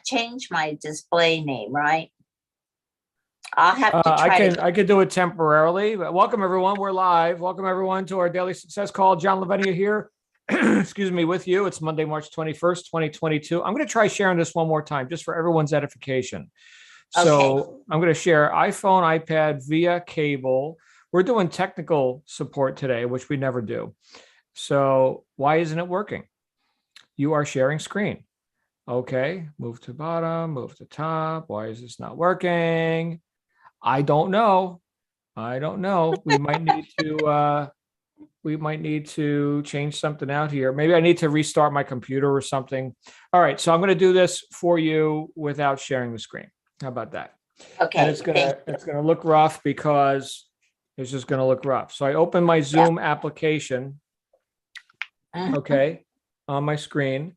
change my display name, right? I'll have to try I can do it temporarily. But welcome everyone. We're live. Welcome everyone to our daily success call. John Lavenia here. Excuse me, with you. It's Monday, March 21st, 2022. I'm going to try sharing this one more time just for everyone's edification. So I'm going to share iPhone, iPad via cable. We're doing technical support today, which we never do. So why isn't it working? You are sharing screen. Okay, move to bottom, move to top. Why is this not working? I don't know. We might need to change something out here. Maybe I need to restart my computer or something. All right, so I'm going to do this for you without sharing the screen. How about that? Okay. And it's gonna look rough because it's just gonna look rough. So I open my Zoom application, okay, on my screen.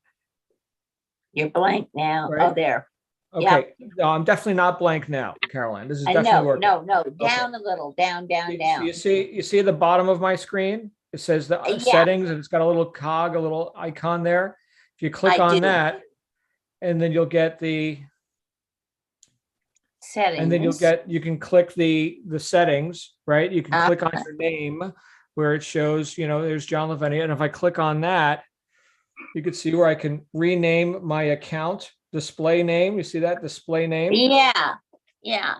You're blank now. Right? Oh, there. Okay. Yeah. No, I'm definitely not blank now, Caroline. This is definitely working. No. Down a little. Down. You see at the bottom of my screen, it says the settings, and it's got a little cog, a little icon there. If you click on that, and then you'll get the settings, and then you can click the settings, right? You can click on your name where it shows, there's John Lavenia. And if I click on that, you can see where I can rename my account display name. You see that display name? Yeah.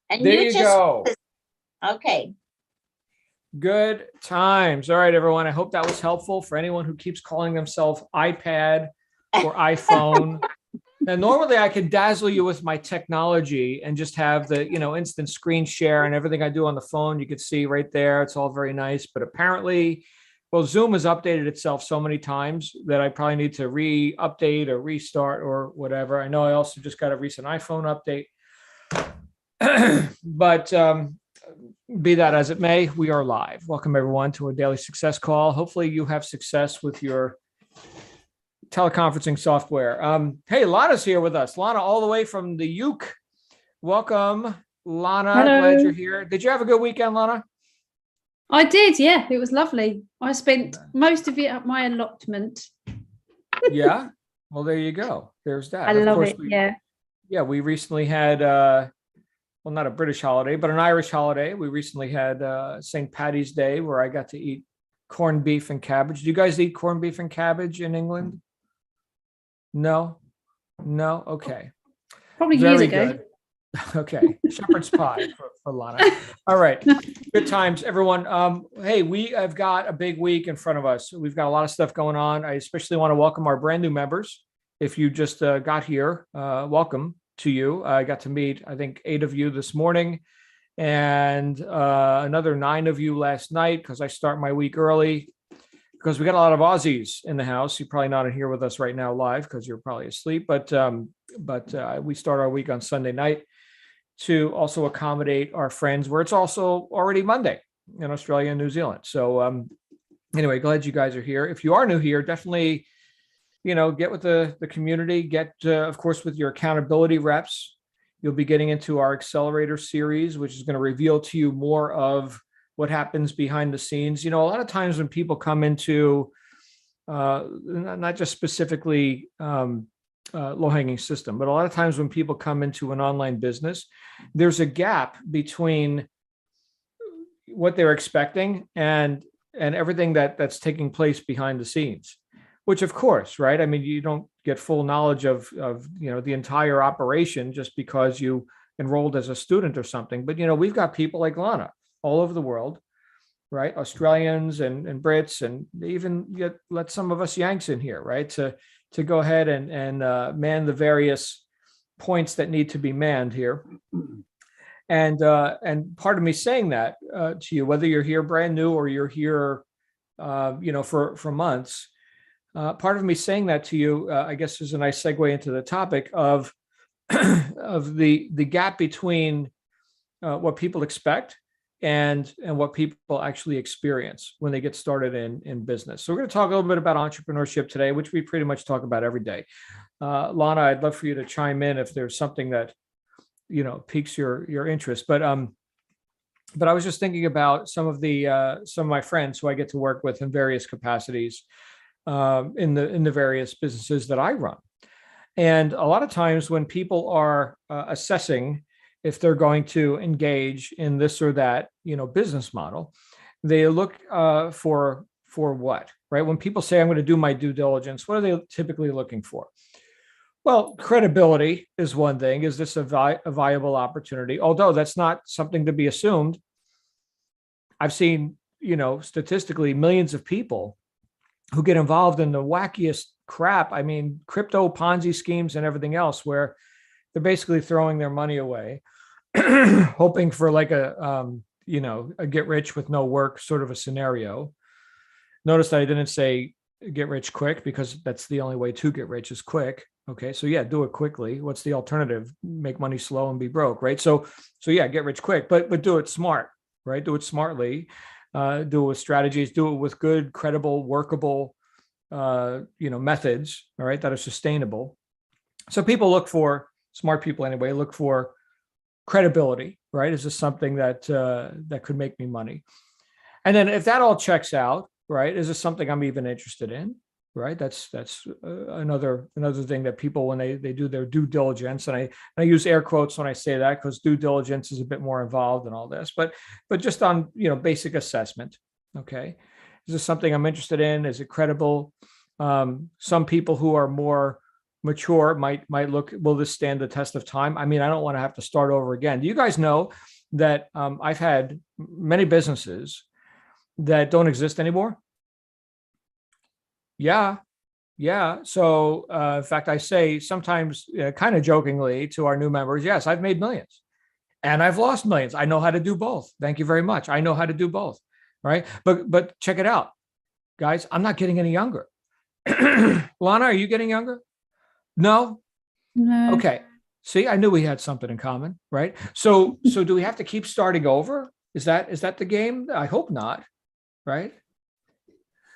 And there you go. Okay. Good times. All right, everyone. I hope that was helpful for anyone who keeps calling themselves iPad or iPhone. Now, normally I could dazzle you with my technology and just have the, instant screen share and everything I do on the phone. You could see right there. It's all very nice. But apparently, Zoom has updated itself so many times that I probably need to re-update or restart or whatever. I know I also just got a recent iPhone update. But be that as it may, we are live. Welcome, everyone, to our daily success call. Hopefully you have success with your teleconferencing software. Hey, Lana's here with us. Lana, all the way from the UK. Welcome, Lana. Hello. Glad you're here. Did you have a good weekend, Lana? I did, yeah. It was lovely. I spent most of it at my allotment. Yeah. Well, there you go. There's that. I love it. Yeah. We recently had, well, not a British holiday, but an Irish holiday. We recently had St. Paddy's Day where I got to eat corned beef and cabbage. Do you guys eat corned beef and cabbage in England? No. Okay. Probably years ago. Good. Okay. Shepherd's pie for Lana. All right. Good times, everyone. Hey, we have got a big week in front of us. We've got a lot of stuff going on. I especially want to welcome our brand new members. If you just got here, welcome to you. I got to meet, I think, 8 of you this morning and another 9 of you last night because I start my week early because we got a lot of Aussies in the house. You're probably not in here with us right now live because you're probably asleep, but we start our week on Sunday night to also accommodate our friends where it's also already Monday in Australia and New Zealand. So anyway, glad you guys are here. If you are new here, definitely, get with the community, get, of course, with your accountability reps. You'll be getting into our accelerator series, which is going to reveal to you more of what happens behind the scenes. A lot of times when people come into not just specifically low-hanging system, but a lot of times when people come into an online business, there's a gap between what they're expecting and everything that's taking place behind the scenes, which of course, right? I mean, you don't get full knowledge of the entire operation just because you enrolled as a student or something. But, we've got people like Lana all over the world, right? Australians and Brits, and even let some of us Yanks in here, right? To go ahead and man the various points that need to be manned here. And part of me saying that to you, whether you're here brand new or you're here, for months, part of me saying that to you, I guess is a nice segue into the topic of the gap between what people expect and what people actually experience when they get started in business. So we're going to talk a little bit about entrepreneurship today, which we pretty much talk about every day. Lana, I'd love for you to chime in if there's something that, piques your interest. But I was just thinking about some of my friends who I get to work with in various capacities in the various businesses that I run. And a lot of times when people are assessing if they're going to engage in this or that, business model, they look for what, right? When people say, I'm going to do my due diligence, what are they typically looking for? Well, credibility is one thing. Is this a viable opportunity? Although that's not something to be assumed. I've seen, statistically, millions of people who get involved in the wackiest crap. I mean, crypto Ponzi schemes and everything else, where they're basically throwing their money away, hoping for like a get rich with no work sort of a scenario. Notice that I didn't say get rich quick, because that's the only way to get rich is quick. Okay. So yeah, do it quickly. What's the alternative? Make money slow and be broke. Right. So yeah, get rich quick, but do it smart, right? Do it smartly, do it with strategies, do it with good, credible, workable, methods, all right, that are sustainable. So people look for, smart people anyway, look for credibility, right? Is this something that could make me money? And then if that all checks out, right, is this something I'm even interested in? Right. That's another thing that people, when they do their due diligence, and I use air quotes when I say that, because due diligence is a bit more involved in all this, but just on, basic assessment. Okay. Is this something I'm interested in? Is it credible? Some people who are more mature might look, will this stand the test of time? I mean, I don't want to have to start over again. Do you guys know that I've had many businesses that don't exist anymore? Yeah. So in fact, I say sometimes kind of jokingly to our new members, yes, I've made millions and I've lost millions. I know how to do both. Thank you very much. I know how to do both. Right. But check it out, guys. I'm not getting any younger. Lana, are you getting younger? No. Okay. See, I knew we had something in common. Right. So do we have to keep starting over? Is that the game? I hope not. Right.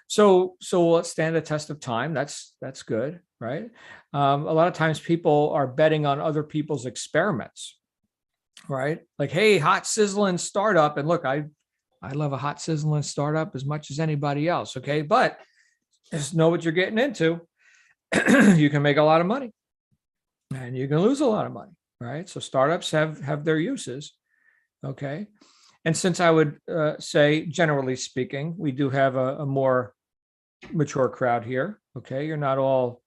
So let's stand the test of time. That's good, right? A lot of times people are betting on other people's experiments, right? Like, hey, hot sizzling startup, and look, I love a hot sizzling startup as much as anybody else. Okay, but just know what you're getting into. You can make a lot of money, and you can lose a lot of money, right? So startups have their uses, okay. And since I would say, generally speaking, we do have a more mature crowd here. Okay. You're not all,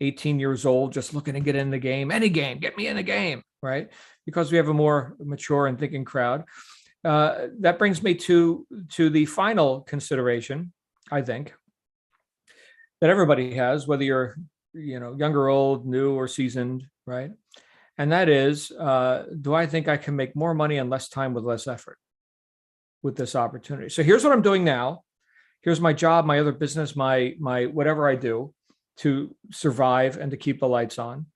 18 years old, just looking to get in the game, any game, get me in the game. Right. Because we have a more mature and thinking crowd. That brings me to the final consideration, I think, that everybody has, whether you're, younger, old, new, or seasoned. Right. And that is, do I think I can make more money in less time with less effort with this opportunity? So here's what I'm doing now. Here's my job, my other business, my whatever I do to survive and to keep the lights on.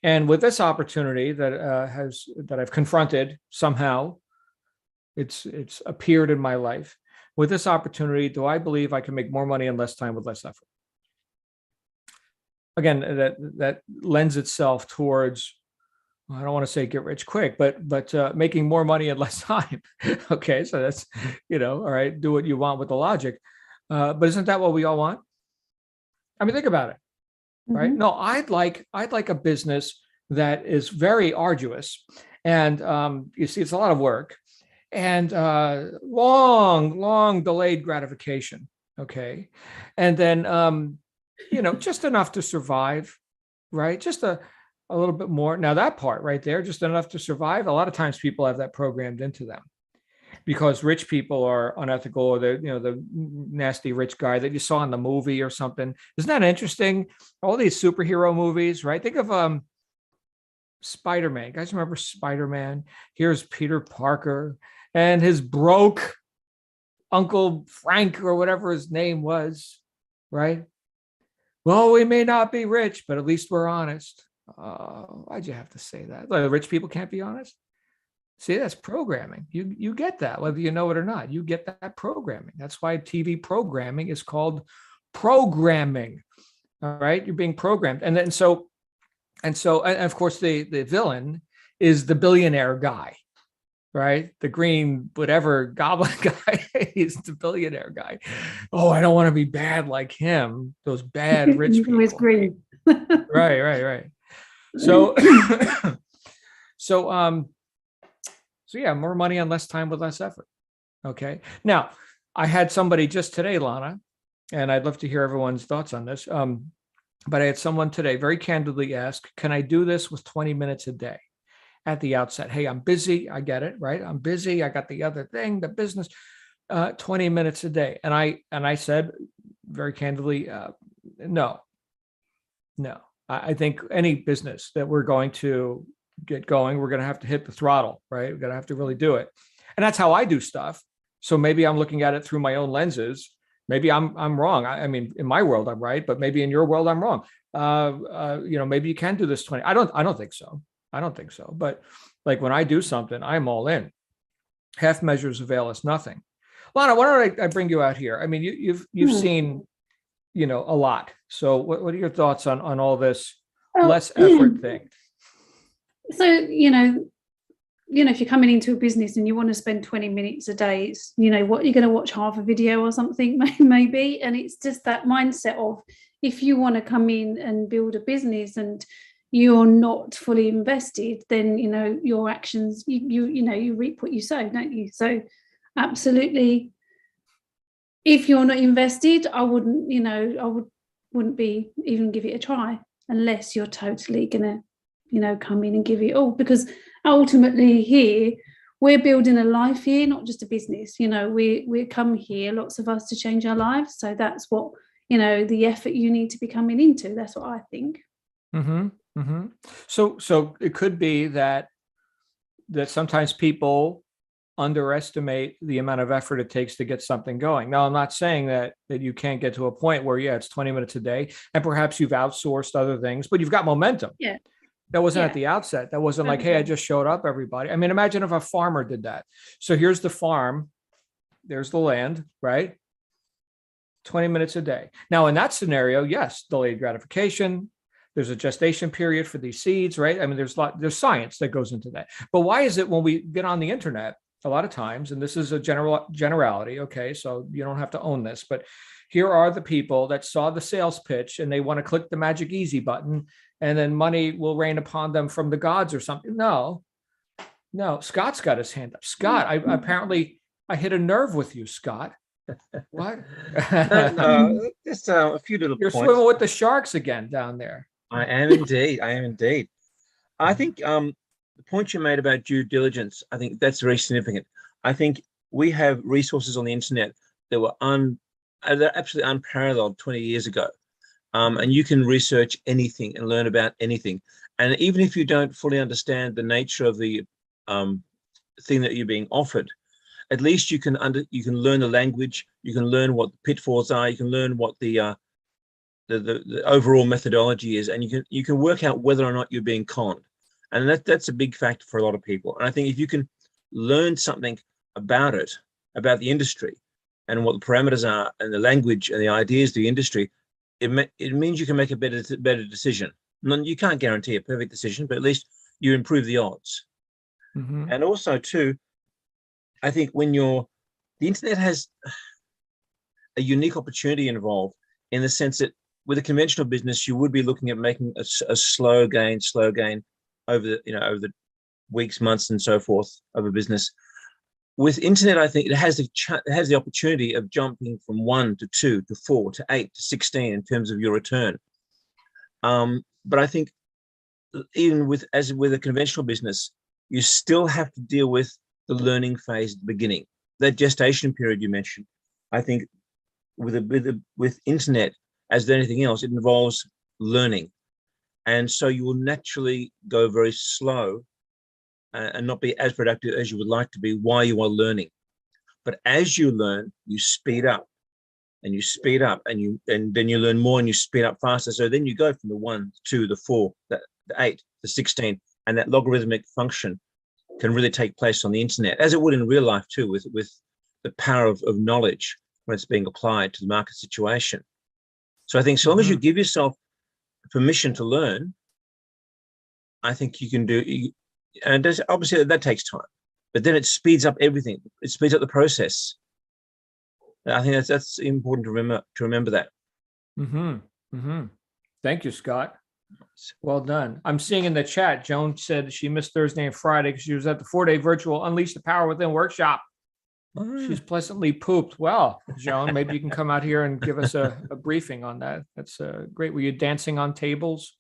And with this opportunity that I've confronted somehow, it's appeared in my life. With this opportunity, do I believe I can make more money in less time with less effort? Again, that lends itself towards, I don't want to say get rich quick, but making more money in less time. Okay, so that's, all right, do what you want with the logic. But isn't that what we all want? I mean, think about it, right? Mm-hmm. No, I'd like a business that is very arduous, and you see, it's a lot of work, and long delayed gratification. Okay, and then just enough to survive, right? Just a little bit more. Now that part right there, just enough to survive. A lot of times people have that programmed into them, because rich people are unethical, or the nasty rich guy that you saw in the movie or something. Isn't that interesting? All these superhero movies, right? Think of Spider-Man. You guys remember Spider-Man? Here's Peter Parker and his broke Uncle Frank, or whatever his name was, right? Well, we may not be rich, but at least we're honest. Why'd you have to say that? Like, rich people can't be honest? See, that's programming. You get that, whether you know it or not. You get that programming. That's why TV programming is called programming. All right, you're being programmed, and of course the villain is the billionaire guy, right? The green whatever goblin guy. He's the billionaire guy. Oh, I don't want to be bad like him. Those bad rich people. Always green. Right. So, so, so yeah, more money on less time with less effort. Okay. Now, I had somebody just today, Lana, and I'd love to hear everyone's thoughts on this. But I had someone today very candidly ask, can I do this with 20 minutes a day at the outset? Hey, I'm busy. I get it, right? I'm busy. I got the other thing, the business, 20 minutes a day. And I said very candidly, no. I think any business that we're going to get going, we're going to have to hit the throttle, right? We're going to have to really do it. And that's how I do stuff. So maybe I'm looking at it through my own lenses. Maybe I'm wrong. I mean, in my world, I'm right, but maybe in your world, I'm wrong. Maybe you can do this 20. I don't think so. But like when I do something, I'm all in. Half measures avail us nothing. Lana, why don't I bring you out here? I mean, you've seen, a lot. So what are your thoughts on all this less effort thing? So, if you're coming into a business and you want to spend 20 minutes a day, it's, what, you're going to watch half a video or something, maybe. And it's just that mindset of, if you want to come in and build a business and you're not fully invested, then, your actions, you reap what you sow, don't you? So absolutely. If you're not invested, I wouldn't be even give it a try unless you're totally going to, come in and give it all, because ultimately here we're building a life here, not just a business. We come here, lots of us, to change our lives. So that's what, the effort you need to be coming into. That's what I think. So it could be that sometimes people underestimate the amount of effort it takes to get something going. Now, I'm not saying that you can't get to a point where, it's 20 minutes a day and perhaps you've outsourced other things, but you've got momentum. Yeah. That wasn't at the outset. That wasn't like, hey, I just showed up, everybody. I mean, imagine if a farmer did that. So here's the farm. There's the land, right? 20 minutes a day. Now, in that scenario, yes, delayed gratification. There's a gestation period for these seeds, right? I mean, there's science that goes into that. But why is it when we get on the internet, a lot of times, and this is a generality, okay, so you don't have to own this, but here are the people that saw the sales pitch and they want to click the magic easy button and then money will rain upon them from the gods or something. No, Scott's got his hand up. Scott, I hit a nerve with you, Scott. What? No, just a few little You're points. swimming with the sharks again down there. I am indeed. I think the point you made about due diligence, I think that's very significant. I think we have resources on the internet that were they're absolutely unparalleled 20 years ago. And you can research anything and learn about anything. And even if you don't fully understand the nature of the thing that you're being offered, at least you can learn the language, you can learn what the pitfalls are, you can learn what the overall methodology is, and you can work out whether or not you're being conned. And that's a big factor for a lot of people. And I think if you can learn something about it, about the industry and what the parameters are and the language and the ideas of the industry, it means you can make a better decision. You can't guarantee a perfect decision, but at least you improve the odds. And also too, I think the internet has a unique opportunity involved, in the sense that with a conventional business, you would be looking at making a slow gain over the weeks, months, and so forth of a business. With internet, I think it has the opportunity of jumping from 1 to 2 to 4 to 8 to 16 in terms of your return. But I think even with a conventional business, you still have to deal with the learning phase at the beginning, that gestation period you mentioned. I think with internet, as with anything else, it involves learning. And so you will naturally go very slow and not be as productive as you would like to be while you are learning. But as you learn, you speed up and then you learn more and you speed up faster. So then you go from the 1 to the 4, the 8, the 16, and that logarithmic function can really take place on the internet, as it would in real life too, with the power of knowledge when it's being applied to the market situation. So I think so long as you give yourself permission to learn, I think you can do. And obviously that takes time, but then it speeds up everything. It speeds up the process. I think that's important to remember that. Thank you, Scott. Well done. I'm seeing in the chat, Joan said she missed Thursday and Friday because she was at the 4-day virtual Unleash the Power Within workshop. She's pleasantly pooped. Well, Joan, maybe you can come out here and give us a briefing on that. That's great. Were you dancing on tables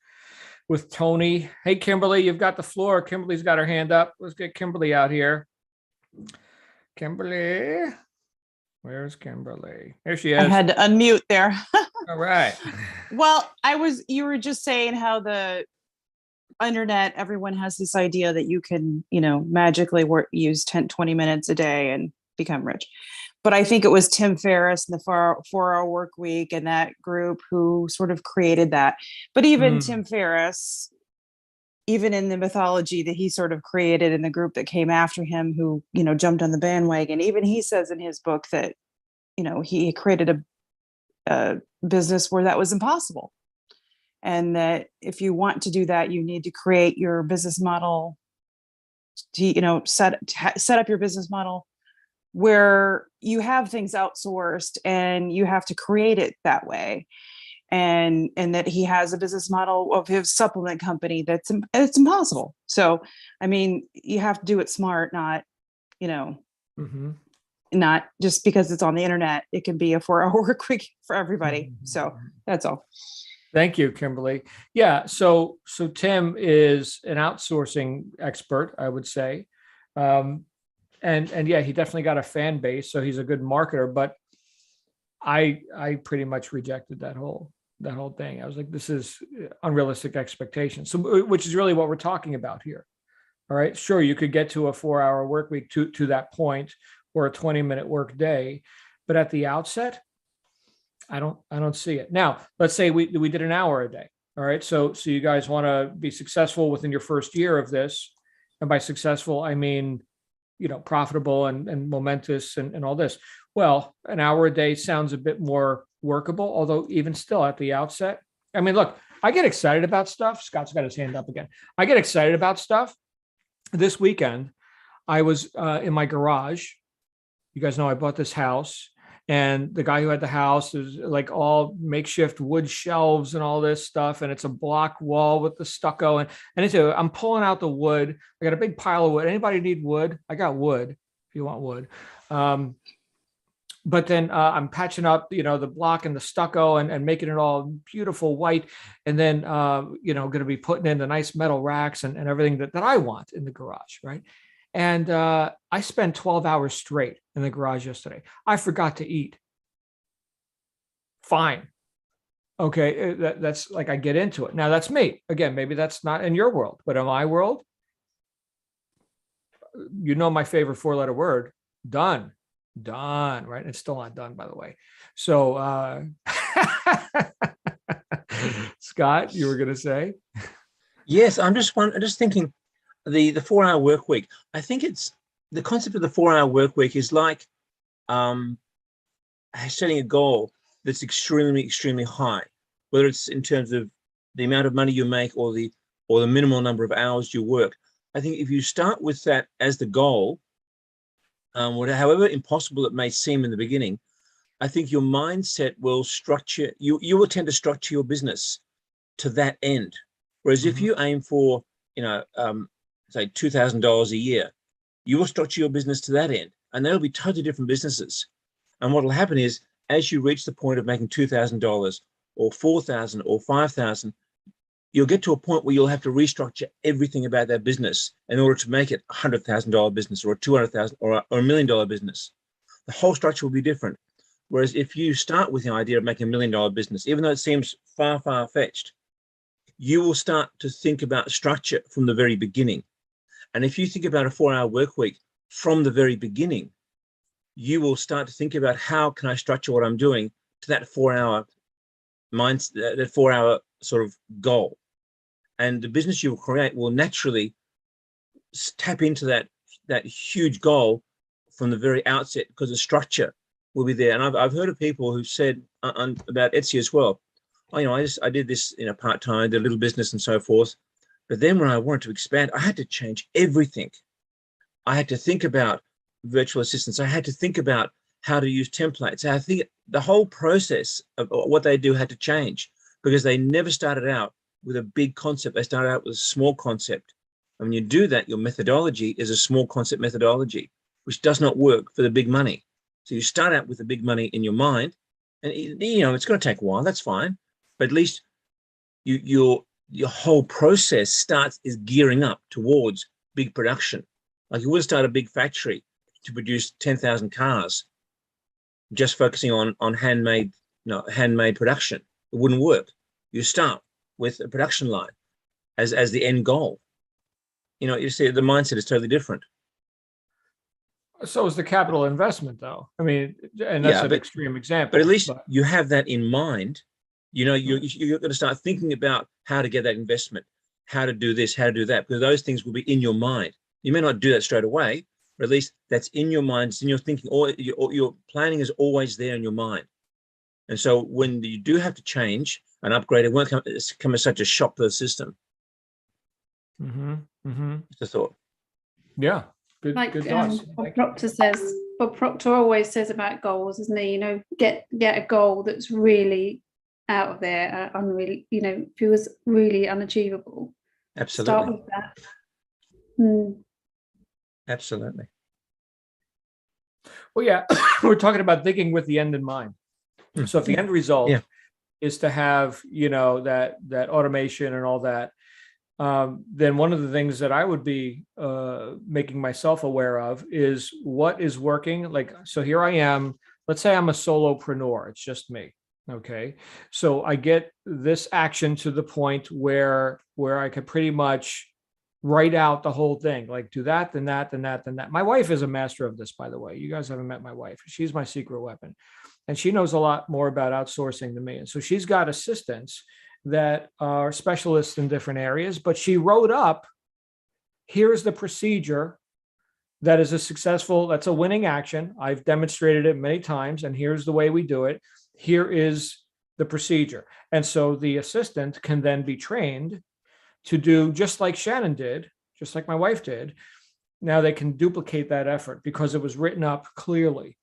with Tony? Hey, Kimberly, you've got the floor. Kimberly's got her hand up. Let's get Kimberly out here. Kimberly, where's Kimberly? There she is. I had to unmute there. All right. Well, you were just saying how the internet, everyone has this idea that you can, magically use 10, 20 minutes a day and become rich. But I think it was Tim Ferriss and the 4-Hour Work Week and that group who sort of created that. But even Tim Ferriss, even in the mythology that he sort of created in the group that came after him, who, jumped on the bandwagon, even he says in his book that, he created a business where that was impossible. And that if you want to do that, you need to create your business model, set up your business model where you have things outsourced and you have to create it that way. And that he has a business model of his supplement company it's impossible. So, I mean, you have to do it smart, not, not just because it's on the internet. It can be a 4-hour work week for everybody. So that's all. Thank you, Kimberly. Yeah. So Tim is an outsourcing expert, I would say. And yeah, he definitely got a fan base, so he's a good marketer, but I pretty much rejected that whole thing. I was like, this is unrealistic expectations. So, which is really what we're talking about here. All right. Sure. You could get to a 4-hour work week to that point, or a 20-minute work day, but at the outset, I don't see it. Now, let's say we did an hour a day. All right. So you guys want to be successful within your first year of this. And by successful, I mean, profitable and momentous and all this. Well, an hour a day sounds a bit more workable, although even still at the outset, I mean, look, I get excited about stuff. Scott's got his hand up again. I get excited about stuff. This weekend, I was in my garage. You guys know I bought this house, and the guy who had the house is like all makeshift wood shelves and all this stuff. And it's a block wall with the stucco. And I'm pulling out the wood. I got a big pile of wood. Anybody need wood? I got wood if you want wood. But then I'm patching up, the block and the stucco and making it all beautiful white. And then, going to be putting in the nice metal racks and everything that I want in the garage. Right. And I spent 12 hours straight in the garage yesterday. I forgot to eat. Fine. Okay. That's like, I get into it. Now that's me. Again, maybe that's not in your world, but in my world, my favorite 4-letter word, done, right? It's still not done, by the way. So, Scott, you were going to say? Yes. I'm just thinking, the 4-hour work week. I think it's the concept of the 4-hour work week is like setting a goal that's extremely, extremely high, whether it's in terms of the amount of money you make or the minimal number of hours you work. I think if you start with that as the goal, however impossible it may seem in the beginning, I think your mindset will structure, you will tend to structure your business to that end. Whereas if you aim for, say $2,000 a year, you will structure your business to that end, and they'll be totally different businesses. And what will happen is, as you reach the point of making $2,000 or $4,000 or $5,000, you'll get to a point where you'll have to restructure everything about that business in order to make it a $100,000 business or a $200,000 or a $1 million business. The whole structure will be different. Whereas if you start with the idea of making $1 million business, even though it seems far, far fetched, you will start to think about structure from the very beginning. And if you think about a 4-hour work week from the very beginning, you will start to think about how can I structure what I'm doing to that 4-hour that 4-hour sort of goal. And the business you will create will naturally tap into that huge goal from the very outset, because the structure will be there. And I've heard of people who said about Etsy as well, I did this part-time, did a little business and so forth. But then when I wanted to expand, I had to change everything. I had to think about virtual assistants. I had to think about how to use templates. I think the whole process of what they do had to change, because they never started out with a big concept. They started out with a small concept. And when you do that, your methodology is a small concept methodology, which does not work for the big money. So you start out with the big money in your mind, and it's going to take a while. That's fine, but at least your whole process is gearing up towards big production. Like you would start a big factory to produce 10,000 cars, just focusing on handmade production. It wouldn't work. You start with a production line as the end goal. You see the mindset is totally different. So is the capital investment, though. I mean, and that's Yeah, an but- extreme example. But at least you have that in mind. You're going to start thinking about how to get that investment, how to do this, how to do that, because those things will be in your mind. You may not do that straight away, but at least that's in your mind, it's in your thinking, or your planning is always there in your mind. And so when you do have to change and upgrade, it won't come as such a shock to the system. Just a thought. Yeah, good Like thoughts. Bob Proctor always says about goals, isn't he? Get a goal that's really out of there, unreal. Feels really unachievable. Absolutely. Start with that. Absolutely. Well, yeah, we're talking about thinking with the end in mind. So if the end result is to have, that automation and all that, then one of the things that I would be making myself aware of is what is working. Like, so here I am, let's say I'm a solopreneur, it's just me. Okay. So I get this action to the point where I could pretty much write out the whole thing, like do that, then that, then that, then that. My wife is a master of this, by the way. You guys haven't met my wife. She's my secret weapon. And she knows a lot more about outsourcing than me. And so she's got assistants that are specialists in different areas, but she wrote up, here's the procedure that is that's a winning action. I've demonstrated it many times, and here's the way we do it. Here is the procedure. And so the assistant can then be trained to do just like Shannon did, just like my wife did. Now they can duplicate that effort because it was written up clearly.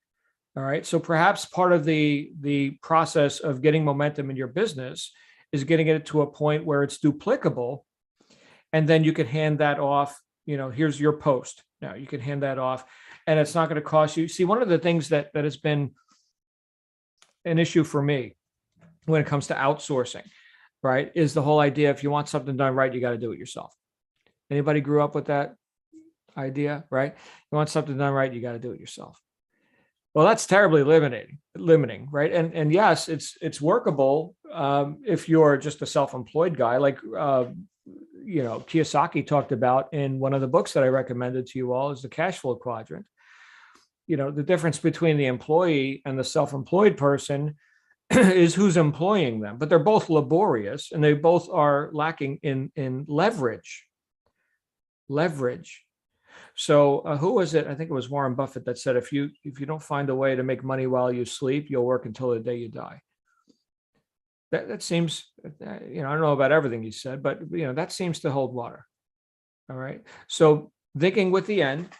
All right. So perhaps part of the process of getting momentum in your business is getting it to a point where it's duplicable. And then you can hand that off. Here's your post. Now you can hand that off, and it's not going to cost you. See, one of the things that has been an issue for me when it comes to outsourcing, right, is the whole idea, if you want something done right, you got to do it yourself. Anybody grew up with that idea, right? You want something done right, you got to do it yourself. Well, that's terribly limiting, right? And yes, it's workable if you're just a self-employed guy, like Kiyosaki talked about in one of the books that I recommended to you all, is the cash flow quadrant. The difference between the employee and the self-employed person is who's employing them, but they're both laborious and they both are lacking in leverage. So who was it? I think it was Warren Buffett that said, if you don't find a way to make money while you sleep, you'll work until the day you die. That seems, I don't know about everything he said, but that seems to hold water. All right. So thinking with the end,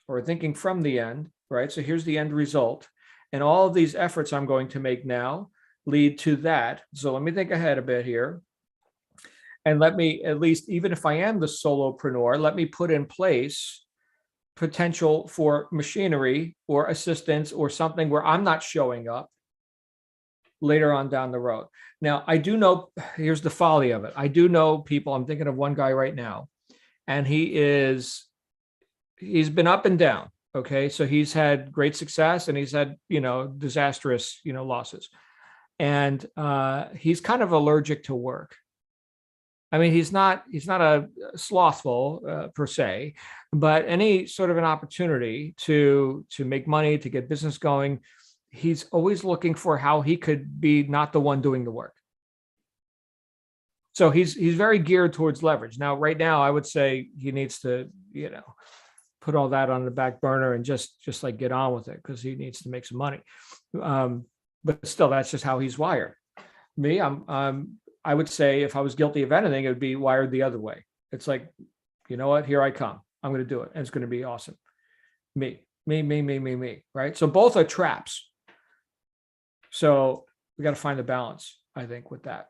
or thinking from the end, right? So here's the end result. And all of these efforts I'm going to make now lead to that. So let me think ahead a bit here. And let me, at least, even if I am the solopreneur, let me put in place potential for machinery or assistance or something where I'm not showing up later on down the road. Now, I do know, here's the folly of it. I do know people, I'm thinking of one guy right now, and he's been up and down. Okay. So he's had great success and he's had, disastrous, losses. And he's kind of allergic to work. I mean, he's not a slothful per se, but any sort of an opportunity to make money, to get business going, he's always looking for how he could be not the one doing the work. So he's very geared towards leverage. Now, right now, I would say he needs to, put all that on the back burner and just like get on with it, because he needs to make some money. But still, that's just how he's wired. Me, I would say if I was guilty of anything, it would be wired the other way. It's like, you know what? Here I come. I'm going to do it. And it's going to be awesome. Me, right? So both are traps. So we got to find the balance, I think, with that.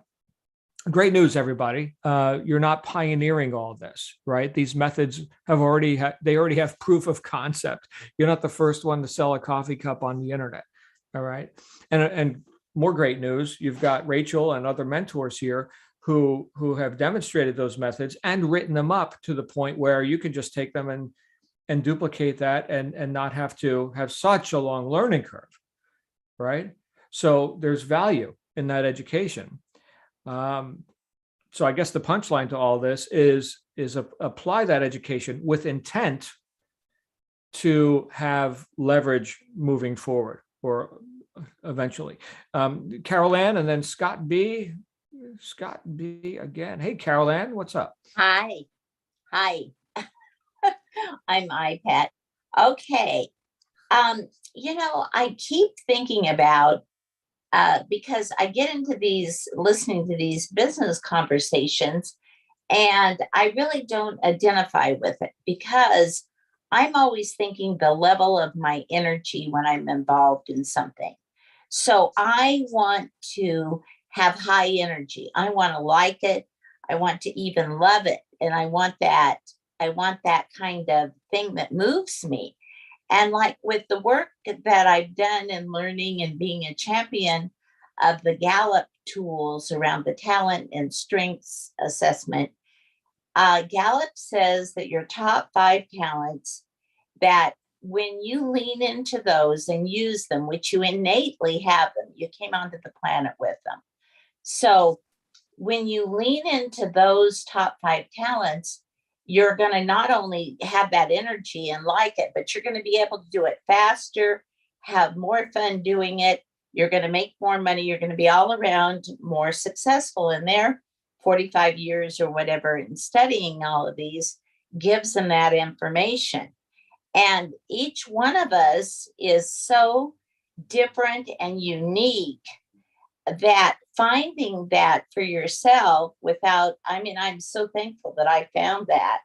great news, everybody. You're not pioneering all of this, right? These methods have already have proof of concept. You're not the first one to sell a coffee cup on the internet. All right. And more great news, you've got Rachel and other mentors here who have demonstrated those methods and written them up to the point where you can just take them and duplicate that and not have to have such a long learning curve, right? So there's value in that education. So I guess the punchline to all this is apply that education with intent to have leverage moving forward or eventually. Carol Ann and then Scott B. Scott B again. Hey, Carol Ann, what's up? Hi. I'm iPad. Okay. I keep thinking about because I get into listening to these business conversations, and I really don't identify with it because I'm always thinking the level of my energy when I'm involved in something. So I want to have high energy. I want to like it. I want to even love it. And I want that kind of thing that moves me. And like with the work that I've done in learning and being a champion of the Gallup tools around the talent and strengths assessment, Gallup says that your top 5 talents, that when you lean into those and use them, which you innately have them, you came onto the planet with them. So when you lean into those top 5 talents, you're going to not only have that energy and like it, but you're going to be able to do it faster, have more fun doing it. You're going to make more money. You're going to be all around more successful. And their 45 years or whatever in studying all of these gives them that information. And each one of us is so different and unique that finding that for yourself I'm so thankful that I found that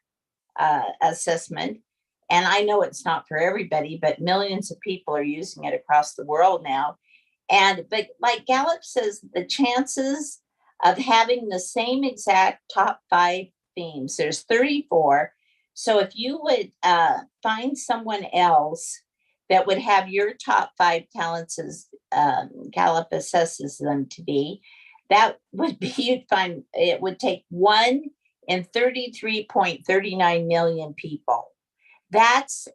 assessment. And I know it's not for everybody, but millions of people are using it across the world now. But like Gallup says, the chances of having the same exact top 5 themes, there's 34. So if you would find someone else that would have your top 5 talents as Gallup assesses them to be, that would be, you'd find it would take 1 in 33.39 million people. That's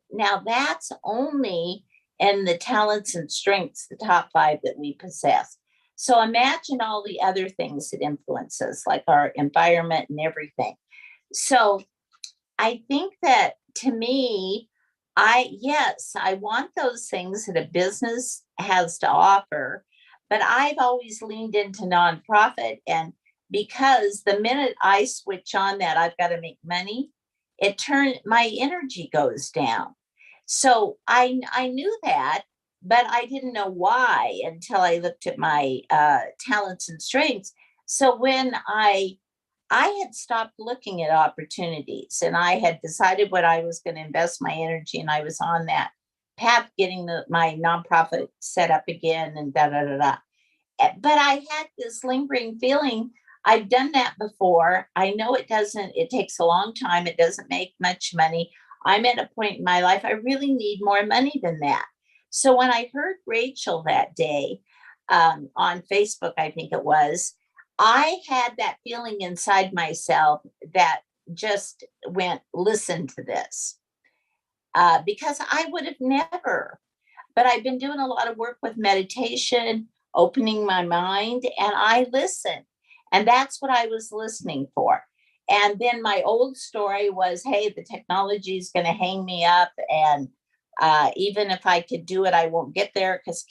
only in the talents and strengths, the top 5 that we possess. So imagine all the other things that influence us, like our environment and everything. So I think that to me, I want those things that a business has to offer, but I've always leaned into nonprofit. And because the minute I switch on that, I've got to make money, my energy goes down. So I knew that, but I didn't know why until I looked at my talents and strengths. So when I had stopped looking at opportunities and I had decided what I was going to invest my energy, and I was on that path getting my nonprofit set up again and da da da da. But I had this lingering feeling, I've done that before. I know it takes a long time. It doesn't make much money. I'm at a point in my life, I really need more money than that. So when I heard Rachel that day on Facebook, I think it was, I had that feeling inside myself that just went, listen to this. Because I would have never, but I've been doing a lot of work with meditation, opening my mind, and I listen. And that's what I was listening for. And then my old story was, hey, the technology is going to hang me up. And even if I could do it, I won't get there because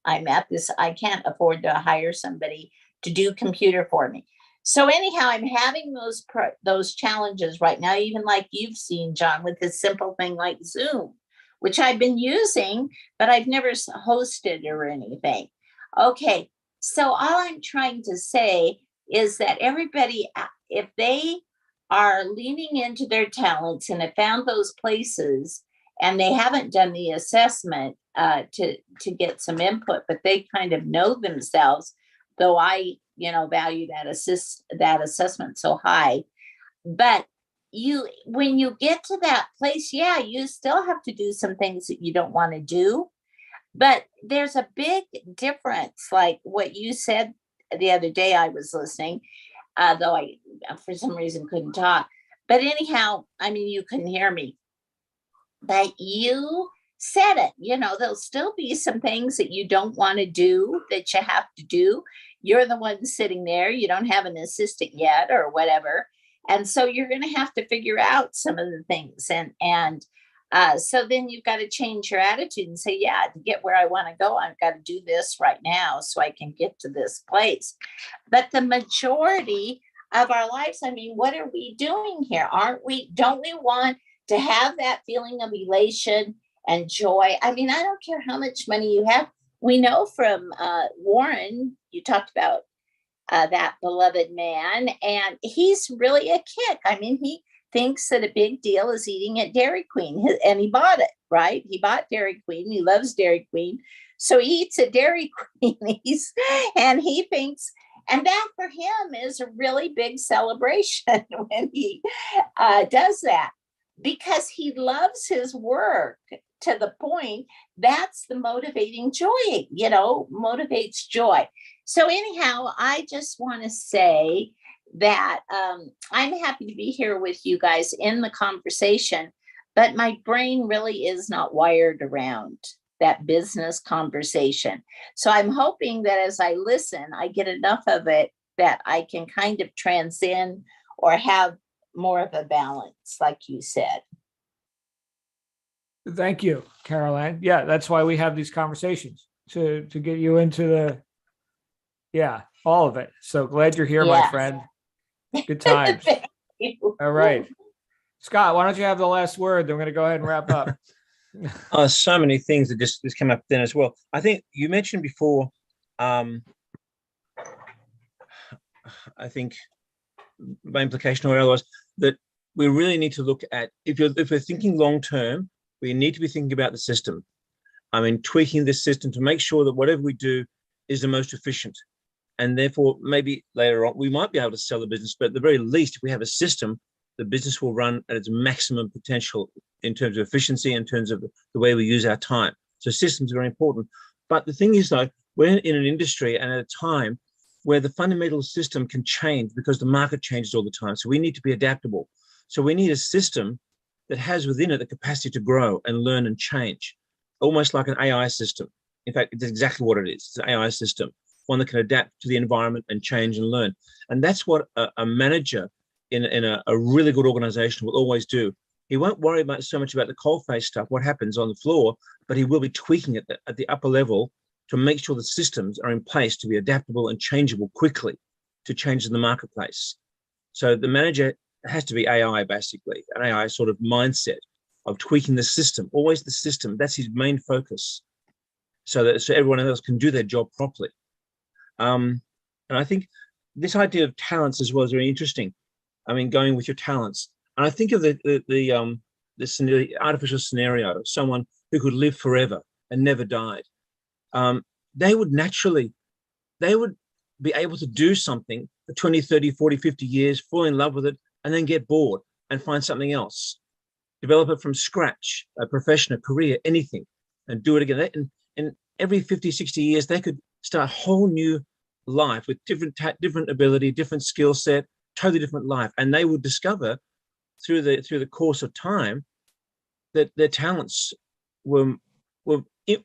I can't afford to hire somebody to do computer for me. So anyhow, I'm having those challenges right now, even like you've seen, John, with this simple thing like Zoom, which I've been using, but I've never hosted or anything. Okay, so all I'm trying to say is that everybody, if they are leaning into their talents and have found those places and they haven't done the assessment to get some input, but they kind of know themselves, though I value that assessment so high. But when you get to that place, yeah, you still have to do some things that you don't want to do. But there's a big difference, like what you said the other day. I was listening, though I, for some reason, couldn't talk. But anyhow, I mean, you couldn't hear me. But you said it, there'll still be some things that you don't want to do that you have to do. You're the one sitting there. You don't have an assistant yet or whatever. And so you're going to have to figure out some of the things. And so then you've got to change your attitude and say, yeah, to get where I want to go, I've got to do this right now so I can get to this place. But the majority of our lives, I mean, what are we doing here? Don't we want to have that feeling of elation and joy? I mean, I don't care how much money you have. We know from Warren, you talked about that beloved man, and he's really a kick. I mean, he thinks that a big deal is eating at Dairy Queen, and he bought it, right? He bought Dairy Queen. He loves Dairy Queen. So he eats at Dairy Queen, and he thinks, and that for him is a really big celebration when he does that, because he loves his work to the point that's the motivating joy, motivates joy. So anyhow, I just want to say that I'm happy to be here with you guys in the conversation, but my brain really is not wired around that business conversation. So I'm hoping that as I listen, I get enough of it that I can kind of transcend or have more of a balance, like you said. Thank you, Caroline. Yeah, that's why we have these conversations, to get you into all of it. So glad you're here, my friend. Good times. All right. Scott, why don't you have the last word? Then we're going to go ahead and wrap up. So many things that just came up then as well. I think you mentioned before, I think by implication or otherwise, that we really need to look at, if we're thinking long term, we need to be thinking about the system. I mean, tweaking this system to make sure that whatever we do is the most efficient. And therefore, maybe later on, we might be able to sell the business, but at the very least, if we have a system, the business will run at its maximum potential in terms of efficiency, in terms of the way we use our time. So systems are very important. But the thing is, though, we're in an industry and at a time where the fundamental system can change because the market changes all the time. So we need to be adaptable. So we need a system that has within it the capacity to grow and learn and change, almost like an AI system. In fact, it's exactly what it is. It's an AI system, one that can adapt to the environment and change and learn. And that's what a manager in a really good organization will always do. He won't worry so much about the coalface stuff, what happens on the floor, but he will be tweaking it at the upper level to make sure the systems are in place to be adaptable and changeable quickly to change in the marketplace. So the manager has to be AI, basically, an AI sort of mindset of tweaking the system, always the system. That's his main focus, so everyone else can do their job properly. And I think this idea of talents as well is very interesting. I mean, going with your talents. And I think of the artificial scenario of someone who could live forever and never died. They would be able to do something for 20, 30, 40, 50 years, fall in love with it, and then get bored and find something else. Develop it from scratch, a profession, a career, anything, and do it again. And every 50, 60 years, they could start a whole new life with different ability, different skill set, totally different life. And they would discover through the course of time that their talents were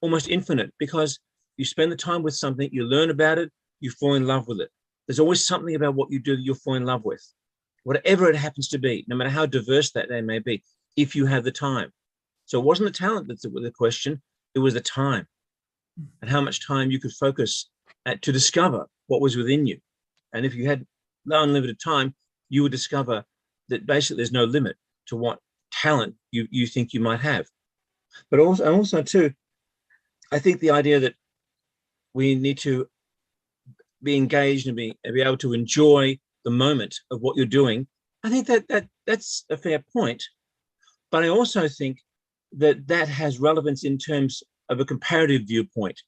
almost infinite, because you spend the time with something, you learn about it, you fall in love with it. There's always something about what you do that you'll fall in love with, whatever it happens to be, no matter how diverse that they may be, if you have the time. So it wasn't the talent that's the question, it was the time and how much time you could focus to discover what was within you. And if you had unlimited time, you would discover that basically there's no limit to what talent you think you might have. But also too, I think the idea that we need to be engaged and be able to enjoy the moment of what you're doing, I think that's a fair point. But I also think that has relevance in terms of a comparative viewpoint.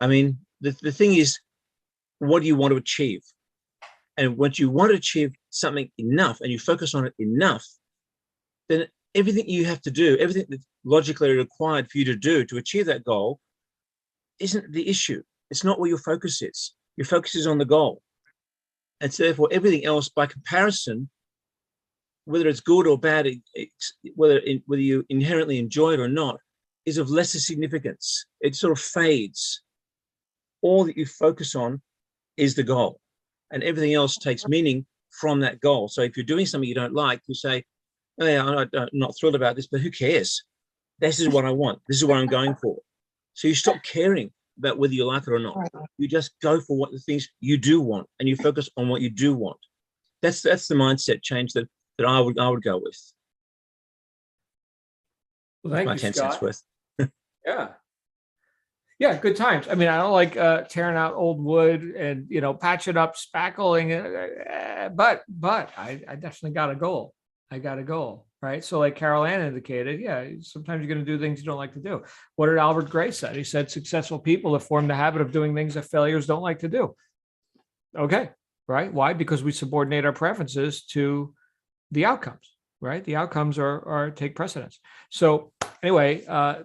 I mean, the thing is, what do you want to achieve? And once you want to achieve something enough and you focus on it enough, then everything you have to do, everything that's logically required for you to do to achieve that goal isn't the issue. It's not where your focus is. Your focus is on the goal. And so therefore everything else by comparison, whether it's good or bad, whether you inherently enjoy it or not, is of lesser significance. It sort of fades. All that you focus on is the goal, and everything else takes meaning from that goal. So if you're doing something you don't like, you say, oh, yeah, I'm not thrilled about this, but who cares? This is what I want. This is what I'm going for. So you stop caring about whether you like it or not. You just go for what the things you do want, and you focus on what you do want. That's the mindset change that I would go with. Well, thank My you, 10 Scott. cents worth. Yeah. Yeah, good times. I mean, I don't like tearing out old wood and, you know, patching up, spackling, but I definitely got a goal. I got a goal, right? So like Carol Ann indicated, yeah, sometimes you're going to do things you don't like to do. What did Albert Gray say? He said successful people have formed the habit of doing things that failures don't like to do. Okay, right? Why? Because we subordinate our preferences to the outcomes, right? The outcomes are take precedence. So anyway,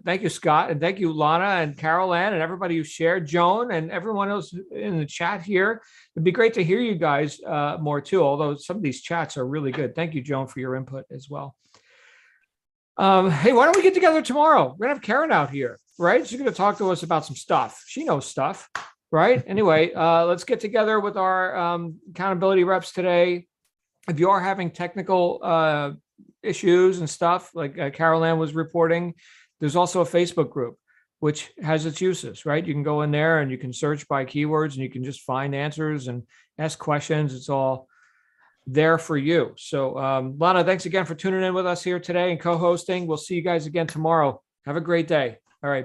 thank you, Scott, and thank you, Lana and Carol Ann, and everybody who shared, Joan, and everyone else in the chat here. It'd be great to hear you guys more too, although some of these chats are really good. Thank you, Joan, for your input as well. Hey, why don't we get together tomorrow? We're gonna have Karen out here, right? She's gonna talk to us about some stuff. She knows stuff, right? Anyway, let's get together with our accountability reps today. If you are having technical issues and stuff, like Carol Ann was reporting, there's also a Facebook group, which has its uses, right? You can go in there and you can search by keywords and you can just find answers and ask questions. It's all there for you. So Lana, thanks again for tuning in with us here today and co-hosting. We'll see you guys again tomorrow. Have a great day. All right.